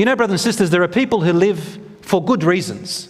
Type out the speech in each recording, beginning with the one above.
You know, brothers and sisters, there are people who live for good reasons.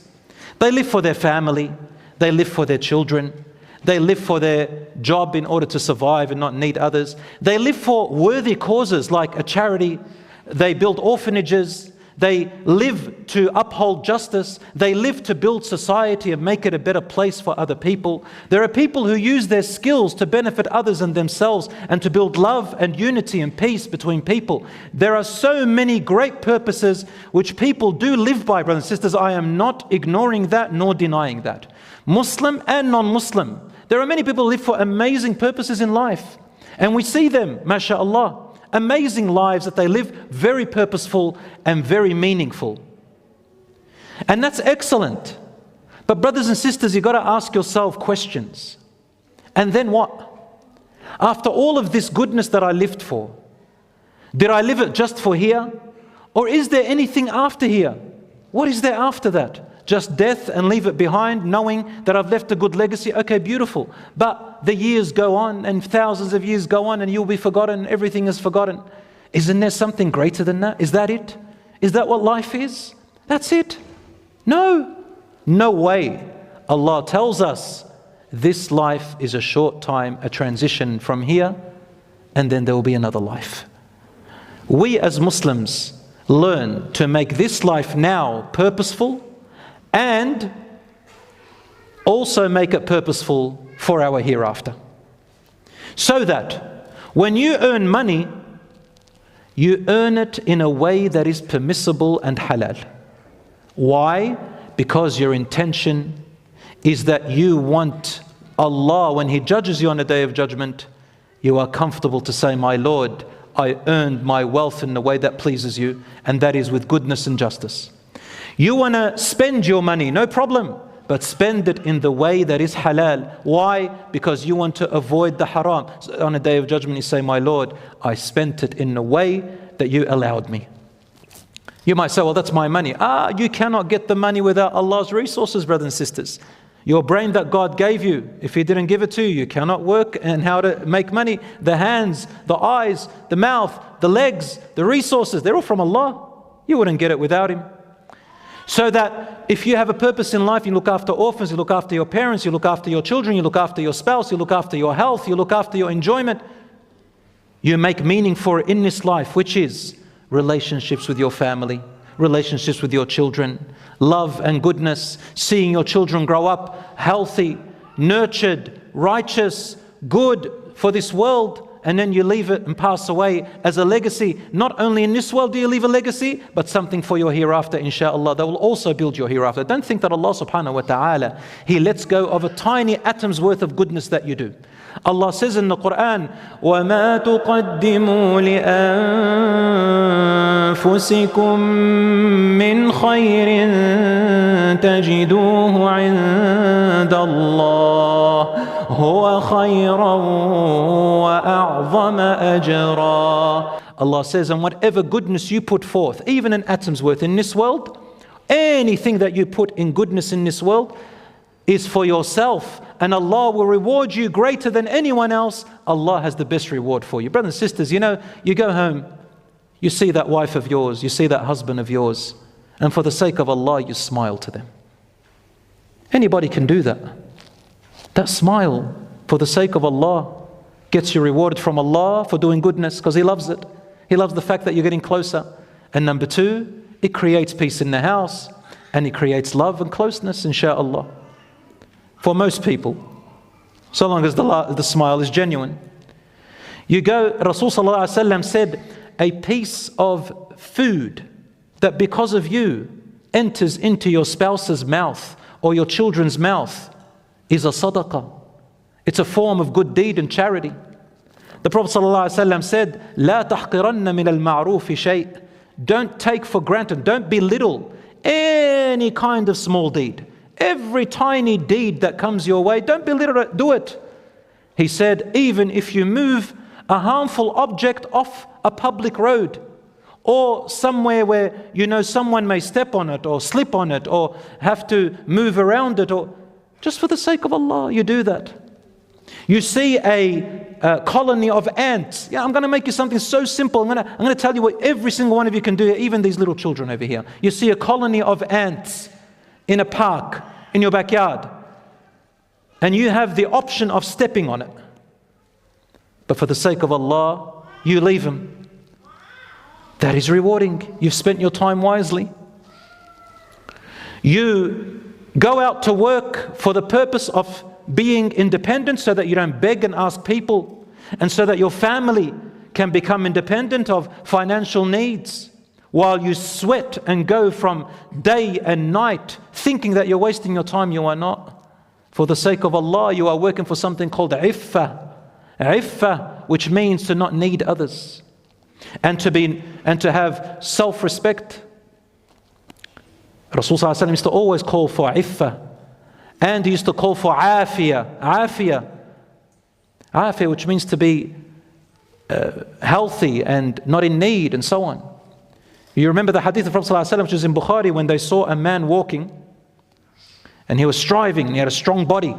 They live for their family, they live for their children, they live for their job in order to survive and not need others. They live for worthy causes like a charity. They build orphanages. They live to uphold justice. They live to build society and make it a better place for other people. There are people who use their skills to benefit others and themselves and to build love and unity and peace between people. There are so many great purposes which people do live by, brothers and sisters. I am not ignoring that nor denying that. Muslim and non-Muslim. There are many people who live for amazing purposes in life. And we see them, mashallah. Amazing lives that they live, very purposeful and very meaningful. And that's excellent. But brothers and sisters, you've got to ask yourself questions. And then what? After all of this goodness that I lived for, did I live it just for here? Or is there anything after here? What is there after that? Just death and leave it behind, knowing that I've left a good legacy? Okay, beautiful. But the years go on and thousands of years go on and you'll be forgotten, everything is forgotten. Isn't there something greater than that? Is that it? Is that what life is? That's it? No. No way. Allah tells us this life is a short time, a transition from here, and then there will be another life. We as Muslims learn to make this life now purposeful and also make it purposeful for our hereafter. So that when you earn money, you earn it in a way that is permissible and halal. Why? Because your intention is that you want Allah, when He judges you on the Day of Judgment, you are comfortable to say, my Lord, I earned my wealth in a way that pleases you, and that is with goodness and justice. You want to spend your money, no problem, but spend it in the way that is halal. Why? Because you want to avoid the haram. So on the Day of Judgment, you say, my Lord, I spent it in a way that you allowed me. You might say, well, that's my money. You cannot get the money without Allah's resources, brothers and sisters. Your brain that God gave you, if He didn't give it to you, you cannot work and how to make money. The hands, the eyes, the mouth, the legs, the resources, they're all from Allah. You wouldn't get it without Him. So that if you have a purpose in life, you look after orphans, you look after your parents, you look after your children, you look after your spouse, you look after your health, you look after your enjoyment. You make meaning for it in this life, which is relationships with your family, relationships with your children, love and goodness, seeing your children grow up healthy, nurtured, righteous, good for this world. And then you leave it and pass away as a legacy. Not only in this world do you leave a legacy, but something for your hereafter, inshallah, that will also build your hereafter. Don't think that Allah subhanahu wa ta'ala, He lets go of a tiny atom's worth of goodness that you do. Allah says in the Quran, وَمَا تُقَدِّمُوا لِأَنفُسِكُم مِّنْ خَيْرٍ تَجِدُوهُ عِندَ اللَّهِ هُوَ خَيْرًا وَأَعْظَمَ أَجْرًا. Allah says, and whatever goodness you put forth, even an atom's worth in this world, anything that you put in goodness in this world is for yourself, and Allah will reward you greater than anyone else. Allah has the best reward for you. Brothers and sisters, you know, you go home, you see that wife of yours, you see that husband of yours, and for the sake of Allah, you smile to them. Anybody can do that. That smile for the sake of Allah gets you rewarded from Allah for doing goodness because He loves it. He loves the fact that you're getting closer. And number two, it creates peace in the house and it creates love and closeness, inshallah. For most people, so long as the smile is genuine. You go, Rasul sallallahu alaihi wasallam said, a piece of food that because of you enters into your spouse's mouth or your children's mouth is a sadaqah. It's a form of good deed and charity. The Prophet ﷺ said, لا تحقرن من المعروف شيء. Don't take for granted, don't belittle any kind of small deed. Every tiny deed that comes your way, don't belittle it, do it. He said, even if you move a harmful object off a public road or somewhere where you know someone may step on it or slip on it or have to move around it, or just for the sake of Allah, you do that. You see a colony of ants. Yeah, I'm going to make you something so simple. I'm going to tell you what every single one of you can do, even these little children over here. You see a colony of ants in a park, in your backyard, and you have the option of stepping on it. But for the sake of Allah, you leave them. That is rewarding. You've spent your time wisely. You go out to work for the purpose of being independent so that you don't beg and ask people, and so that your family can become independent of financial needs, while you sweat and go from day and night thinking that you're wasting your time. You are not. For the sake of Allah, you are working for something called Iffah. Iffah, which means to not need others, and to have self-respect. Rasul sallallahu alaihi wasallam used to always call for Iffah, and he used to call for Afiyah, which means to be healthy and not in need, and so on. You remember the hadith of Prophet sallallahu alaihi wasallam, which is in Bukhari, when they saw a man walking and he was striving and he had a strong body,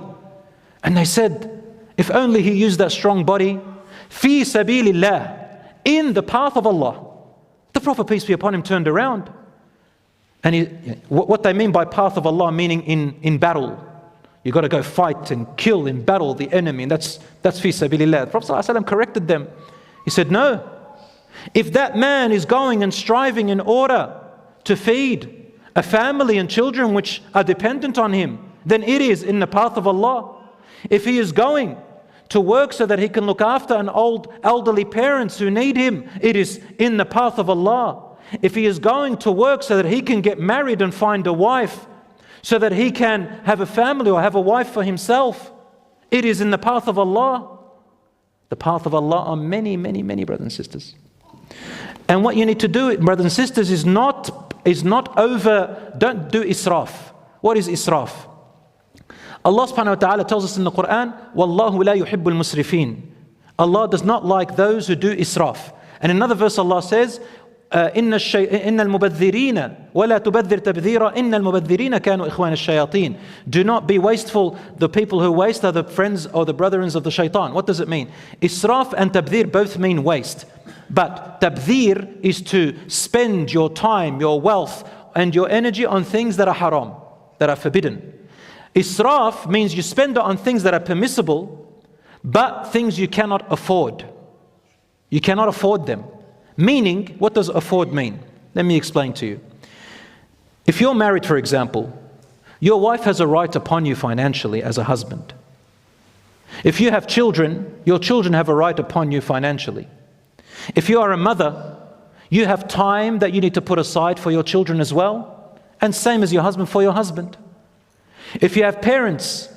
and they said, if only he used that strong body fi sabilillah, in the path of Allah. The Prophet, peace be upon him, turned around, and what they mean by path of Allah, meaning in battle. You've got to go fight and kill in battle the enemy, and that's fi sabilillah. The Prophet ﷺ corrected them. He said, no. If that man is going and striving in order to feed a family and children which are dependent on him, then it is in the path of Allah. If he is going to work so that he can look after an old elderly parents who need him, it is in the path of Allah. If he is going to work so that he can get married and find a wife, so that he can have a family or have a wife for himself, it is in the path of Allah. The path of Allah are many, many, many, brothers and sisters. And what you need to do, brothers and sisters, is not don't do israf. What is israf? Allah subhanahu wa ta'ala tells us in the Quran, Wallahu la yuhibbul musrifin. Allah does not like those who do israf. And in another verse Allah says, إن المبذرين ولا تبذر تبذيرا إن المبذرين كانوا إخوان الشياطين. Do not be wasteful. The people who waste are the friends or the brethren of the shaitan. What does it mean? Israf and tabdhir both mean waste. But tabdhir is to spend your time, your wealth and your energy on things that are haram, that are forbidden. Israf means you spend it on things that are permissible, but things you cannot afford. You cannot afford them. Meaning, what does afford mean? Let me explain to you. If you're married, for example, your wife has a right upon you financially as a husband. If you have children, your children have a right upon you financially. If you are a mother, you have time that you need to put aside for your children as well, and same as your husband for your husband. If you have parents,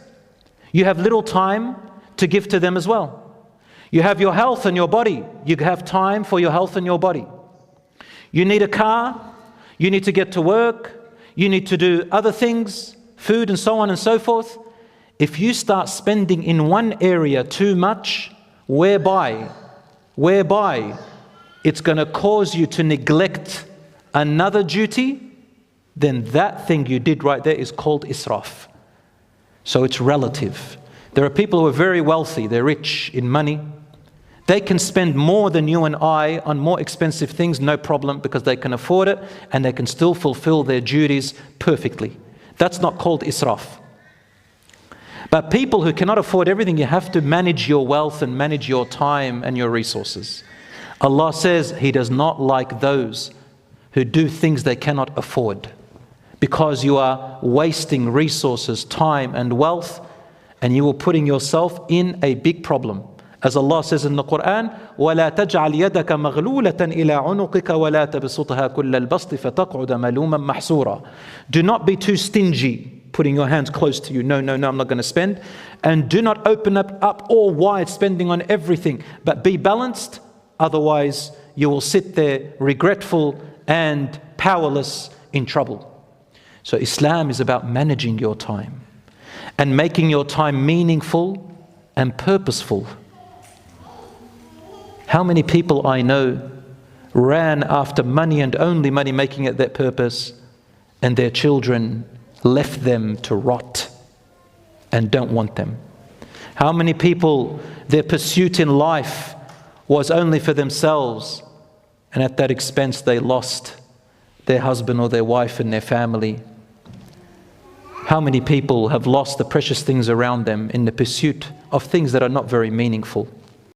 you have little time to give to them as well. You have your health and your body. You have time for your health and your body. You need a car. You need to get to work. You need to do other things, food and so on and so forth. If you start spending in one area too much, whereby it's going to cause you to neglect another duty, then that thing you did right there is called israf. So it's relative. There are people who are very wealthy, they're rich in money. They can spend more than you and I on more expensive things, no problem, because they can afford it and they can still fulfill their duties perfectly. That's not called israf. But people who cannot afford everything, you have to manage your wealth and manage your time and your resources. Allah says He does not like those who do things they cannot afford, because you are wasting resources, time and wealth, and you are putting yourself in a big problem. As Allah says in the Quran, وَلَا تَجْعَلْ يَدَكَ مَغْلُولَةً إِلَىٰ عُنُقِكَ وَلَا تَبْسُطْهَا كُلَّ الْبَسْطِ فَتَقْعُدَ مَلُومًا مَحْسُورًا. Do not be too stingy, putting your hands close to you. No, I'm not going to spend. And do not open up all wide, spending on everything. But be balanced, otherwise you will sit there regretful and powerless, in trouble. So Islam is about managing your time and making your time meaningful and purposeful. How many people I know ran after money and only money, making it their purpose, and their children left them to rot and don't want them. How many people, their pursuit in life was only for themselves, and at that expense they lost their husband or their wife and their family. How many people have lost the precious things around them in the pursuit of things that are not very meaningful.